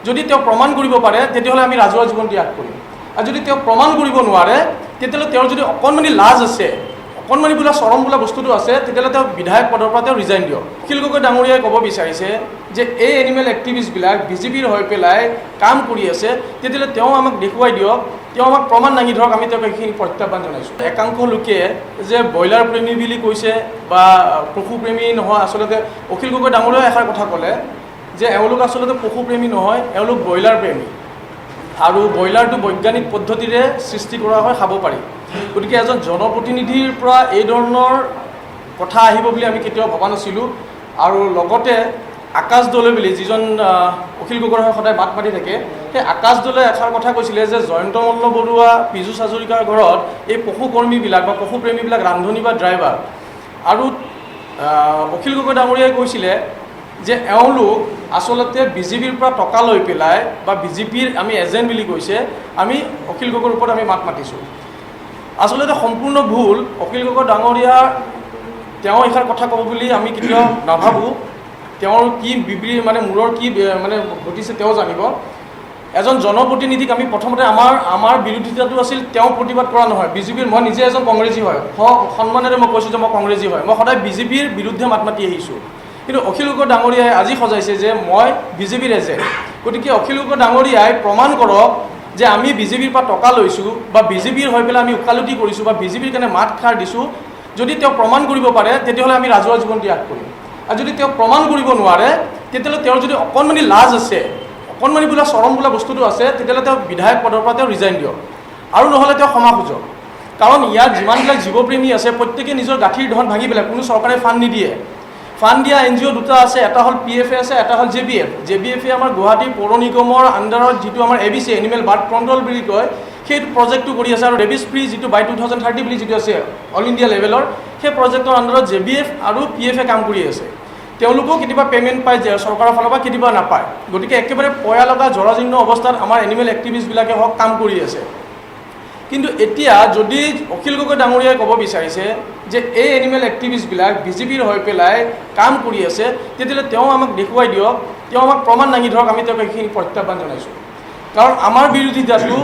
যদি তেওঁ প্ৰমাণ কৰিব পাৰে তেতিয়াহ'লে আমি ৰাজহুৱা জীৱন ত্যাগ কৰিম আৰু যদি তেওঁ প্ৰমাণ কৰিব নোৱাৰে তেতিয়াহ'লে তেওঁৰ যদি অকণমানি লাজ আছে অকণমানি বোলা চৰম বোলা বস্তুটো আছে তেতিয়াহ'লে তেওঁ বিধায়ক পদৰ পৰা তেওঁ ৰিজাইন দিয়ক। অখিল গগৈ ডাঙৰীয়াই ক'ব বিচাৰিছে যে এই এনিমেল এক্টিভিষ্টবিলাক বিজেপিৰ হৈ পেলাই কাম কৰি আছে, তেতিয়াহ'লে তেওঁ আমাক দেখুৱাই দিয়ক, তেওঁ আমাক প্ৰমাণ দাঙি ধৰক, আমি তেওঁক এইখিনি প্ৰত্যাহ্বান জনাইছোঁ। একাংশ লোকে যে ব্ৰইলাৰ প্ৰেমী বুলি কৈছে বা পশুপ্ৰেমী নহয়, আচলতে অখিল গগৈ ডাঙৰীয়াই এষাৰ কথা ক'লে যে এওঁলোক আচলতে পশুপ্ৰেমী নহয়, এওঁলোক ব্ৰইলাৰ প্ৰেমী আৰু ব্ৰইলাৰটো বৈজ্ঞানিক পদ্ধতিৰে সৃষ্টি কৰা হয়, খাব পাৰি। গতিকে এজন জনপ্ৰতিনিধিৰ পৰা এই ধৰণৰ কথা আহিব বুলি আমি কেতিয়াও ভবা নাছিলোঁ। আৰু লগতে আকাশ দলে বুলি যিজন অখিল গগৈৰ সদায় মাত মাতি থাকে, সেই আকাশ দলে এষাৰ কথা কৈছিলে যে জয়ন্ত মল্লবৰুৱা, পীযুষ হাজৰিকাৰ ঘৰত এই পশুকৰ্মীবিলাক বা পশুপ্ৰেমীবিলাক ৰান্ধনি বা ড্ৰাইভাৰ। আৰু অখিল গগৈ ডাঙৰীয়াই কৈছিলে যে এওঁলোক আচলতে বিজেপিৰ পৰা টকা লৈ পেলাই বা বিজেপিৰ আমি এজেণ্ট বুলি কৈছে, আমি অখিল গগৈৰ ওপৰত আমি মাত মাতিছোঁ। আচলতে সম্পূৰ্ণ ভুল। অখিল গগৈ ডাঙৰীয়া তেওঁ এষাৰ কথা ক'ব বুলি আমি কেতিয়াও নাভাবোঁ। তেওঁৰ কি মানে মূৰৰ কি মানে ঘটিছে তেওঁ জানিব। এজন জনপ্ৰতিনিধিক আমি প্ৰথমতে আমাৰ বিৰোধিতাটো আছিল তেওঁ প্ৰতিবাদ কৰা নহয় বিজেপিৰ। মই নিজে এজন কংগ্ৰেছী হয়, সন্মানেৰে মই কৈছোঁ যে মই কংগ্ৰেছী হয়, মই সদায় বিজেপিৰ বিৰুদ্ধে মাত মাতি আহিছোঁ। কিন্তু অখিল গগৈ ডাঙৰীয়াই আজি সজাইছে যে মই বিজেপিৰ এজেণ্ট। গতিকে অখিল গগৈ ডাঙৰীয়াই প্ৰমাণ কৰক যে আমি বিজেপিৰ পৰা টকা লৈছোঁ বা বিজেপিৰ হৈ পেলাই আমি ওকালতি কৰিছোঁ বা বিজেপিৰ কাৰণে মাত খাৰ দিছোঁ। যদি তেওঁ প্ৰমাণ কৰিব পাৰে তেতিয়াহ'লে আমি ৰাজহুৱা জীৱন ত্যাগ কৰিম আৰু যদি তেওঁ প্ৰমাণ কৰিব নোৱাৰে তেতিয়াহ'লে তেওঁৰ যদি অকণমানি লাজ আছে, অকণমানি বোলা চৰম বোলা বস্তুটো আছে, তেতিয়াহ'লে তেওঁ বিধায়ক পদৰ পৰা তেওঁ ৰিজাইন দিয়ক আৰু নহ'লে তেওঁ ক্ষমা খোজক। কাৰণ ইয়াত যিমানবিলাক জীৱপ্ৰেমী আছে প্ৰত্যেকে নিজৰ গাঁঠিৰ ধন ভাঙি পেলাই, কোনো চৰকাৰে ফাণ্ড নিদিয়ে। ফাণ্ড দিয়া NGO দুটা আছে, এটা হ'ল PFA আছে, এটা হ'ল JBF। JBFে আমাৰ গুৱাহাটী পৌৰ নিগমৰ আণ্ডাৰত যিটো আমাৰ ABC এনিমেল বাৰ্ড কণ্ট্ৰল বুলি কয়, সেই প্ৰজেক্টটো কৰি আছে। আৰু ৰেবিছ ফ্ৰী যিটো বাই 2030 বুলি যিটো আছে অল ইণ্ডিয়া লেভেলৰ, সেই প্ৰজেক্টৰ আণ্ডাৰত JBF আৰু PFA কাম কৰি আছে। তেওঁলোকেও কেতিয়াবা পে'মেণ্ট পায় চৰকাৰৰ ফালৰ পৰা, কেতিয়াবা নাপায়। গতিকে একেবাৰে পয়া লগা জৰাজীৰ্ণ অৱস্থাত আমাৰ এনিমেল এক্টিভিষ্টবিলাকে হওক কাম কৰি আছে। কিন্তু এতিয়া যদি অখিল গগৈ ডাঙৰীয়াই ক'ব বিচাৰিছে যে এই এনিমেল এক্টিভিষ্টবিলাক বিজেপিৰ হৈ পেলাই কাম কৰি আছে, তেতিয়াহ'লে তেওঁ আমাক দেখুৱাই দিয়ক, তেওঁ আমাক প্ৰমাণ দাঙি ধৰক, আমি তেওঁক এইখিনি প্ৰত্যাহ্বান জনাইছোঁ। কাৰণ আমাৰ বিৰোধিতাটো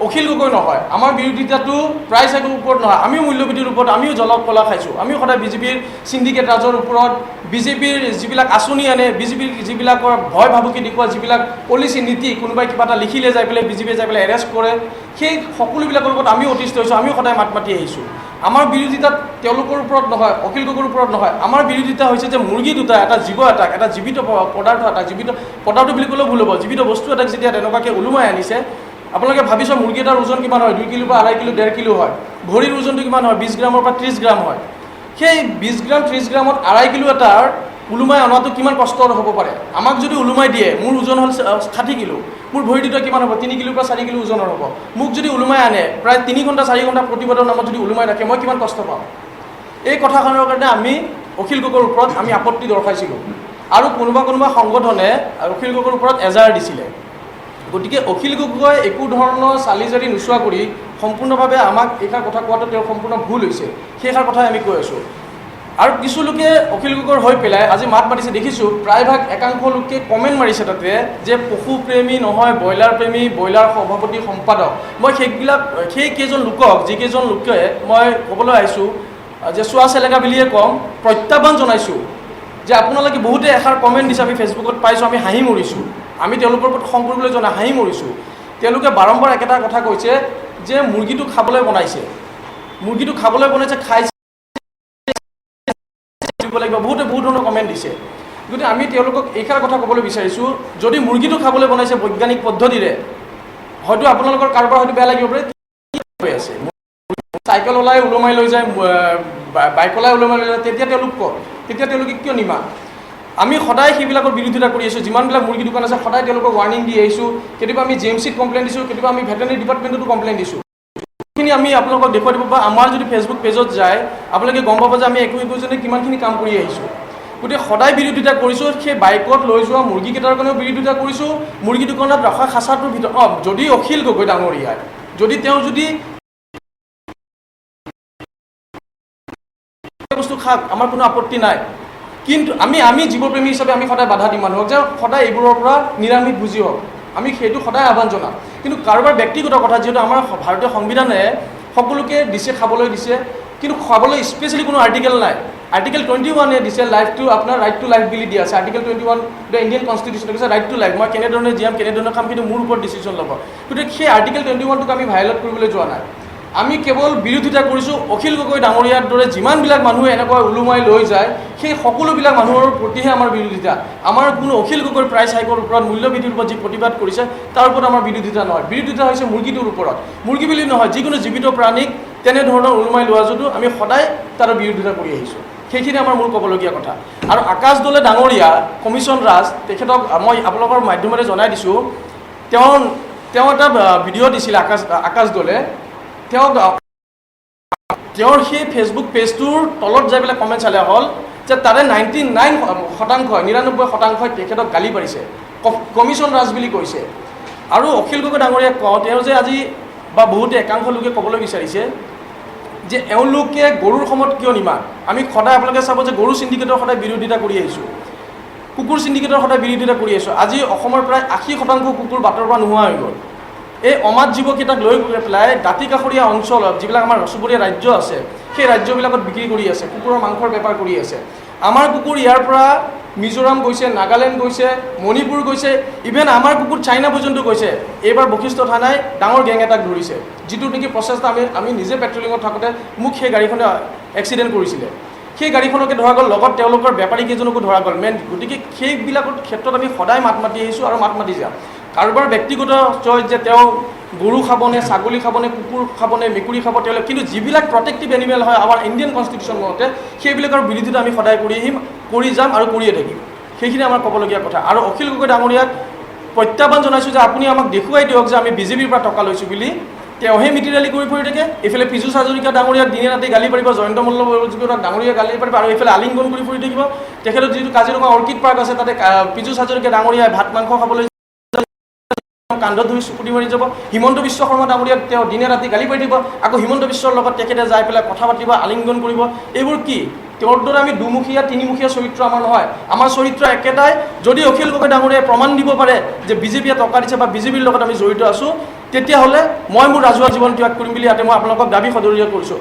অখিল গগৈ নহয়, আমাৰ বিৰোধিতাটো প্ৰাইচ হাইকৰ ওপৰত নহয়, আমিও মূল্যবৃদ্ধিৰ ওপৰত আমিও জলক কলা খাইছোঁ। আমিও সদায় বিজেপিৰ চিণ্ডিকেট ৰাজৰ ওপৰত, বিজেপিৰ যিবিলাক আঁচনি আনে, বিজেপিৰ যিবিলাকৰ ভয় ভাবুকি দেখুওৱা যিবিলাক পলিচি নীতি, কোনোবাই কিবা এটা লিখিলে যাই পেলাই বিজেপিয়ে যাই পেলাই এৰেষ্ট কৰে, সেই সকলোবিলাকৰ ওপৰত আমিও অতিষ্ঠ হৈছোঁ, আমিও সদায় মাত মাতি আহিছোঁ। আমাৰ বিৰোধিতাত তেওঁলোকৰ ওপৰত নহয়, অখিল গগৈৰ ওপৰত নহয়, আমাৰ বিৰোধিতা হৈছে যে মুৰ্গী দুটা, এটা জীৱ এটাক, এটা জীৱিত পদাৰ্থ এটাক, জীৱিত পদাৰ্থ বুলি ক'লেও ভুল হ'ব, জীৱিত বস্তু এটাক যেতিয়া তেনেকুৱাকৈ ওলোমাই আনিছে, আপোনালোকে ভাবিছে মুৰ্গী এটাৰ ওজন কিমান হয়? 2 কিলো বা 2.5 কিলো 1.5 কিলো হয়। ভৰিৰ ওজনটো কিমান হয়? 20 গ্ৰামৰ পৰা 30 গ্ৰাম হয়। সেই 20 গ্ৰাম 30 গ্ৰামত 2.5 কিলো এটাৰ ওলোমাই অনাটো কিমান কষ্টৰ হ'ব পাৰে? আমাক যদি ওলোমাই দিয়ে, মোৰ ওজন হ'ল 60 কিলো, মোৰ ভৰি দুটা কিমান হ'ব? 3 কিলোৰ পৰা 4 কিলো ওজনৰ হ'ব। মোক যদি ওলোমাই আনে প্ৰায় 3 ঘণ্টা 4 ঘণ্টা প্ৰতিবাদৰ নামত যদি ওলোমাই ৰাখে, মই কিমান কষ্ট পাম? এই কথাখনৰ কাৰণে আমি অখিল গগৈৰ ওপৰত আমি আপত্তি দৰ্শাইছিলোঁ আৰু কোনোবা সংগঠনে অখিল গগৈৰ ওপৰত এজাহাৰ দিছিলে। গতিকে অখিল গগৈ একো ধৰণৰ চালি জাৰি নোচোৱা কৰি সম্পূৰ্ণভাৱে আমাক এইষাৰ কথা কোৱাটো তেওঁৰ সম্পূৰ্ণ ভুল হৈছে, সেইষাৰ কথাই আমি কৈ আছোঁ। আৰু কিছু লোকে অখিল গগৈৰ হৈ পেলাই আজি মাত মাতিছে, দেখিছোঁ প্ৰায়ভাগ একাংশ লোকে কমেণ্ট মাৰিছে তাতে যে পশুপ্ৰেমী নহয়, ব্ৰইলাৰ প্ৰেমী, ব্ৰইলাৰ সভাপতি সম্পাদক। মই সেই কেইজন লোকক, যিকেইজন লোকে মই ক'বলৈ আহিছোঁ যে চোৱা চেলেকা বুলিয়ে ক'ম, প্ৰত্যাহ্বান জনাইছোঁ যে আপোনালোকে বহুতে এষাৰ কমেণ্ট দিছে, আমি ফেচবুকত পাইছোঁ, আমি হাঁহি মৰিছোঁ। আমি তেওঁলোকৰ ওপৰত খং কৰিবলৈ জনা হাঁহি মৰিছোঁ। তেওঁলোকে বাৰম্বাৰ একেটা কথা কৈছে যে মুৰ্গীটো খাবলৈ বনাইছে, খাইছে দিব লাগিব, বহুতে বহুত ধৰণৰ কমেণ্ট দিছে। গতিকে আমি তেওঁলোকক এইষাৰ কথা ক'বলৈ বিচাৰিছোঁ, যদি মুৰ্গীটো খাবলৈ বনাইছে বৈজ্ঞানিক পদ্ধতিৰে, হয়তো আপোনালোকৰ কাৰোবাৰ হয়তো বেয়া লাগিব পাৰে, হৈ আছে চাইকেল ওলাই ওলমাই লৈ যায়, বাইক ওলাই ওলমাই লৈ যায়, তেতিয়া তেওঁলোকে কিয় নিমা? আমি সদায় সেইবিলাকৰ বিৰোধিতা কৰি আহিছোঁ। যিমানবিলাক মুৰ্গী দোকান আছে সদায় তেওঁলোকক ৱাৰ্ণিং দি আহিছোঁ। কেতিয়াবা আমি JMCত কমপ্লেইন দিছোঁ, কেতিয়াবা আমি ভেটেনেৰি ডিপাৰ্টমেণ্টতো কমপ্লেইন দিছোঁ। সেইখিনি আমি আপোনালোকক দেখুৱাই দিব বা আমাৰ যদি ফেচবুক পেজত যায় আপোনালোকে গম পাব যে আমি একোজনে কিমানখিনি কাম কৰি আহিছোঁ। গতিকে সদায় বিৰোধিতা কৰিছোঁ। সেই বাইকত লৈ যোৱা মুৰ্গীকেইটাৰ কাৰণেও বিৰোধিতা কৰিছোঁ। মুৰ্গী দোকানত ৰখা খাচাটোৰ ভিতৰত যদি অখিল গগৈ ডাঙৰীয়াই তেওঁ যদি বস্তু খাক, আমাৰ কোনো আপত্তি নাই। কিন্তু আমি জীৱপ্ৰেমী হিচাপে আমি সদায় বাধা দিম মানুহক যে সদায় এইবোৰৰ পৰা নিৰামিষ ভোজী হওক। আমি সেইটো সদায় আহ্বান জনাম। কিন্তু কাৰোবাৰ ব্যক্তিগত কথা, যিহেতু আমাৰ ভাৰতীয় সংবিধানে সকলোকে দিছে, খাবলৈ দিছে, কিন্তু খাবলৈ স্পেচিয়েলি কোনো আৰ্টিকেল নাই। আৰ্টিকেল 21 দিছে লাইফ টু আপোনাৰ ৰাইট টু লাইফ বুলি দিয়া আছে। আৰ্টিকেল 21 দ্য ইণ্ডিয়ান কনষ্টিটিউশ্যন কৈছে ৰাইট টু লাইফ, মই কেনেধৰণে জীয়াম, কেনেধৰণে খাম, কিন্তু মোৰ ওপৰত ডিচিশ্যন ল'ব। গতিকে সেই আৰ্টিকেল 21টোক আমি ভায়লেট কৰিবলৈ যোৱা নাই। আমি কেৱল বিৰোধিতা কৰিছোঁ অখিল গগৈ ডাঙৰীয়াৰ দৰে যিমানবিলাক মানুহে এনেকৈ ওলোমাই লৈ যায়, সেই সকলোবিলাক মানুহৰ প্ৰতিহে আমাৰ বিৰোধিতা। আমাৰ কোনো অখিল গগৈৰ প্ৰাইচ হাইকৰ ওপৰত, মূল্যবৃদ্ধিৰ ওপৰত যি প্ৰতিবাদ কৰিছে তাৰ ওপৰত আমাৰ বিৰোধিতা নহয়। বিৰোধিতা হৈছে মুৰ্গীটোৰ ওপৰত। মুৰ্গী বুলি নহয়, যিকোনো জীৱিত প্ৰাণীক তেনেধৰণৰ ওলোমাই লোৱা যদিও আমি সদায় তাৰ বিৰোধিতা কৰি আহিছোঁ। সেইখিনি আমাৰ মূল ক'বলগীয়া কথা। আৰু আকাশ দলে ডাঙৰীয়া, কমিশ্যন ৰাজ, তেখেতক মই আপোনালোকৰ মাধ্যমেৰে জনাই দিছোঁ, তেওঁ এটা ভিডিঅ' দিছিলে আকাশ দলে। তেওঁৰ সেই ফেচবুক পেজটোৰ তলত যাই পেলাই কমেণ্ট চালে হ'ল যে তাৰে 99% তেখেতক গালি পাৰিছে, কমিশ্যন ৰাজ বুলি কৈছে। আৰু অখিল গগৈ ডাঙৰীয়াক কওঁ, তেওঁ যে আজি বা বহুতে একাংশ লোকে ক'বলৈ বিচাৰিছে যে এওঁলোকে গৰুৰ সময়ত কিয় নিমাত। আমি সদায় আপোনালোকে চাব যে গৰু চিণ্ডিকেটৰ সদায় বিৰোধিতা কৰি আহিছোঁ, কুকুৰ চিণ্ডিকেটৰ সদায় বিৰোধিতা কৰি আহিছোঁ। আজি অসমৰ প্ৰায় 80% কুকুৰ বাটৰ পৰা নোহোৱা হৈ গ'ল। এই অমাত জীৱকেইটাক লৈ পেলাই দাঁতি কাষৰীয়া অঞ্চলত যিবিলাক আমাৰ চুবুৰীয়া ৰাজ্য আছে, সেই ৰাজ্যবিলাকত বিক্ৰী কৰি আছে, কুকুৰৰ মাংসৰ বেপাৰ কৰি আছে। আমাৰ কুকুৰ ইয়াৰ পৰা মিজোৰাম গৈছে, নাগালেণ্ড গৈছে, মণিপুৰ গৈছে, ইভেন আমাৰ কুকুৰ চাইনা পৰ্যন্ত গৈছে। এইবাৰ বশিষ্ঠ থানাই ডাঙৰ গেং এটাক ধৰিছে, যিটো নেকি প্ৰচেষ্টা আমি নিজে পেট্ৰলিঙত থাকোঁতে মোক সেই গাড়ীখনে এক্সিডেণ্ট কৰিছিলে। সেই গাড়ীখনকে ধৰা গ'ল, লগত তেওঁলোকৰ বেপাৰী কেইজনকো ধৰা গ'ল। গতিকে সেইবিলাকৰ ক্ষেত্ৰত আমি সদায় মাত মাতি আহিছোঁ আৰু মাত মাতি যাম। কাৰোবাৰ ব্যক্তিগত চইচ যে তেওঁ গৰু খাবনে, ছাগলী খাবনে, কুকুৰ খাবনে, মেকুৰী খাব, তেওঁলোকে কিন্তু যিবিলাক প্ৰটেক্টিভ এনিমেল হয় আমাৰ ইণ্ডিয়ান কনষ্টিটিউশ্যন মতে, সেইবিলাকৰ বিৰোধিতা আমি সদায় কৰি আহিম, কৰি যাম আৰু কৰিয়ে থাকিম। সেইখিনি আমাৰ ক'বলগীয়া কথা। আৰু অখিল গগৈ ডাঙৰীয়াক প্ৰত্যাহ্বান জনাইছোঁ যে আপুনি আমাক দেখুৱাই দিয়ক যে আমি বিজেপিৰ পৰা টকা লৈছোঁ বুলি। তেওঁহে মিটি ৰেলী কৰি ফুৰি থাকে। এইফালে পীযুষ হাজৰিকা ডাঙৰীয়াক দিনে ৰাতি গালি পাৰিব, জয়ন্ত মল্লযুগক ডাঙৰীয়াক গালি পাৰিব, আৰু এইফালে আলিংগন কৰি ফুৰি থাকিব। তেখেতৰ যিটো কাজিৰঙা অৰ্কিড পাৰ্ক আছে, তাতে পীযুষ হাজৰিকা ডাঙৰীয়াই ভাত মাংস খাবলৈ কান্ধত ধৰি চুকুটি মাৰি যাব। হিমন্ত বিশ্ব শৰ্মা ডাঙৰীয়াক তেওঁ দিনে ৰাতি গালি পাৰি দিব, আকৌ হিমন্ত বিশ্বৰ লগত তেখেতে যাই পেলাই কথা পাতিব, আলিংগন কৰিব। এইবোৰ কি? তেওঁৰ দৰে আমি দুমুখীয়া তিনিমুখীয়া চৰিত্ৰ আমাৰ নহয়। আমাৰ চৰিত্ৰ একেটাই। যদি অখিল গগৈ ডাঙৰীয়াই প্ৰমাণ দিব পাৰে যে বিজেপিয়ে টকা দিছে বা বিজেপিৰ লগত আমি জড়িত আছোঁ, তেতিয়াহ'লে মই মোৰ ৰাজহুৱা জীৱন ত্যাগ কৰিম বুলি ইয়াতে মই আপোনালোকক দাবী সদৰীয় কৰিছোঁ।